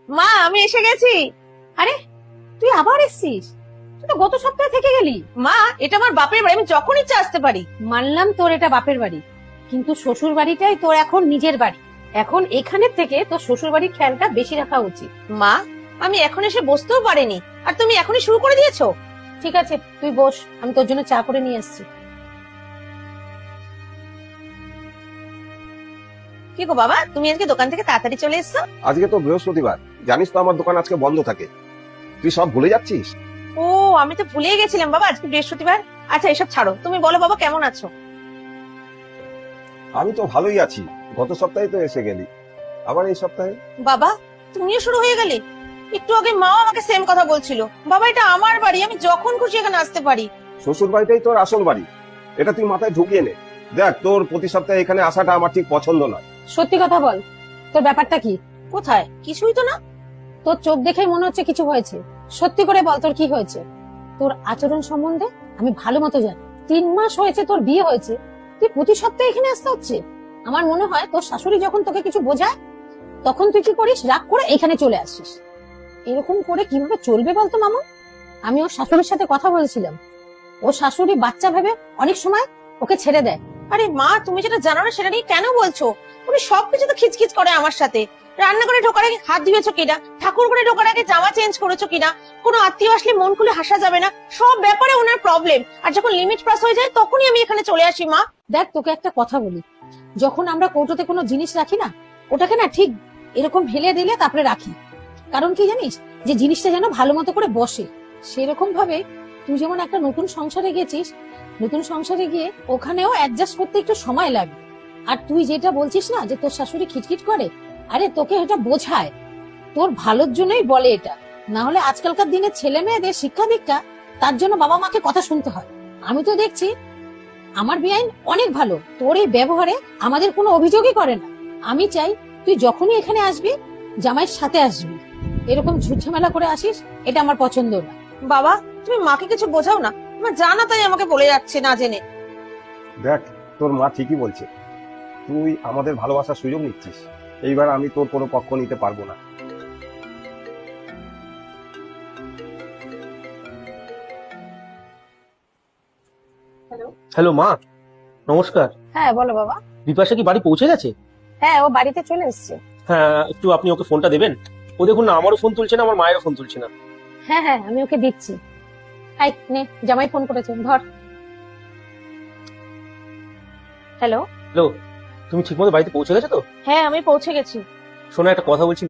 মা আমি এসে গেছি। আরে তুই আবার এসছিস? তুই তো গত সপ্তাহে থেকে গেলি। মা এটা আমার বাপের বাড়ি, আমি যখন ইচ্ছা আসতে পারি। মানলাম তোর এটা বাপের বাড়ি, কিন্তু শ্বশুর বাড়িটাই তোর এখন নিজের বাড়ি। এখন এখানের থেকে তোর শ্বশুর বাড়ির খেয়ালটা বেশি রাখা উচিত। মা আমি এখন এসে বসতেও পারিনি, আর তুমি এখনই শুরু করে দিয়েছো। ঠিক আছে তুই বস, আমি তোর জন্য চা করে নিয়ে আসছি। কি গো বাবা, তুমি আজকে দোকান থেকে তাড়াতাড়ি চলে এসছো? আজকে তো বৃহস্পতিবার, জানিস তো আমার দোকান আজকে বন্ধ থাকে। তুই সব ভুলে যাচ্ছিস? ও আমি তো ভুলেই গেছিলাম বাবা, আজকে বৃহস্পতিবার। আচ্ছা এসব ছাড়ো, তুমি বলো বাবা কেমন আছো? আমি তো ভালোই আছি, গত সপ্তাহে তো এসে গেলি, আবার এই সপ্তাহে? বাবা তুমিও শুরু হয়ে গেলে? একটু আগে মাও আমাকে সেম কথা বলছিল। বাবা এটা আমার বাড়ি, আমি যখন খুশি এখানে আসতে পারি। শ্বশুর বাড়িটাই তোর আসল বাড়ি, এটা তুই মাথায় ঢুকিয়ে নে। দেখ, তোর প্রতি সপ্তাহে এখানে আসাটা আমার ঠিক পছন্দ নয়। সত্যি কথা বল, তোর ব্যাপারটা কি? কোথায়? কিছুই তো না। তোর চোখ দেখেই মনে হচ্ছে কিছু হয়েছে। সত্যি করে বল তোর কি হয়েছে? তোর আচরণ সম্বন্ধে আমি ভালো মতো জানি। 3 মাস হয়েছে তোর বিয়ে হয়েছে, তুই প্রতি সপ্তাহে এখানে আসতে হচ্ছে। আমার মনে হয় তোর শাশুড়ি যখন তোকে কিছু বোঝায় তখন তুই কি করিস, রাগ করে এখানে চলে আসিস। এরকম করে কিভাবে চলবে বলতো মামা? আমি ওর শাশুড়ির সাথে কথা বলছিলাম, ও শাশুড়ি বাচ্চা ভেবে অনেক সময় ওকে ছেড়ে দেয়। আরে মা তুমি যেটা জানো না সেটা নিয়ে কেন বলছো? উনি সবকিছু তো খিচখিচ করে আমার সাথে। রান্নাঘরে ঢোকার আগে হাত ধুয়েছো কিনা, ঠাকুর ঘরে ঢোকার আগে জামা চেঞ্জ করেছো কিনা, কোনো আত্মীয় আসলে মন খুলে হাসা যাবে না, সব ব্যাপারে ওনার প্রবলেম। আর যখন লিমিট ক্রস হয়ে যায় তখনই আমি এখানে চলে আসি। মা দেখ তোকে একটা কথা বলি, যখন আমরা কৌটোতে কোনো জিনিস রাখি না, ওটাকে না ঠিক এরকম হেলে দিলে তারপরে রাখি। কারণ কি জানিস, যে জিনিসটা যেন ভালো মতো করে বসে। সেরকম ভাবে তুই যেমন একটা নতুন সংসারে গেছিস, নতুন সংসারে গিয়ে ওখানেও অ্যাডজাস্ট করতে একটু সময় লাগে। আর তুই যেটা বলছিস না যে তোর শাশুড়ি খিটখিট করে, আরে তোকে এটা বোঝায়, তোর ভালোর জন্যই বলে এটা। না হলে আজকালকার দিনে ছেলে মেয়েদের শিক্ষা দীক্ষা, তার জন্য বাবা মাকে কথা শুনতে হয়। আমি তো দেখছি আমার বেআইন অনেক ভালো, তোর এই ব্যবহারে আমাদের কোনো অভিযোগই করে না। আমি চাই তুই যখনই এখানে আসবি জামাইয়ের সাথে আসবি, এরকম ঝুটঝামেলা করে আসিস এটা আমার পছন্দ না। বাবা তুমি মাকে কিছু বোঝাও না, আমার জানা তাই আমাকে বলে যাচ্ছে না জেনে। দেখ, তোর মা ঠিকই বলছে, তুই আমাদের ভালোবাসার সুযোগ নিচ্ছিস। এইবার আমি তোর কোনো পক্ষ নিতে পারবো না। হ্যালো মা, নমস্কার। হ্যাঁ বলো বাবা। বিপাশা কি বাড়ি পৌঁছে গেছে? হ্যাঁ ও বাড়িতে চলে এসছে। হ্যাঁ, একটু আপনি ওকে ফোনটা দেবেন। ও দেখুন না, আমারও ফোন তুলছে না, আমার মায়েরও ফোন তুলছে না। হ্যাঁ হ্যাঁ আমি ওকে দিচ্ছি। হাই নে, জামাই ফোন করেছে, ধর। হ্যালো। হ্যালো, তুমি ঠিকমতো বাড়িতে পৌঁছে গেছো তো? হ্যাঁ আমি পৌঁছে গেছি। শোনো, একটা কথা বলছি।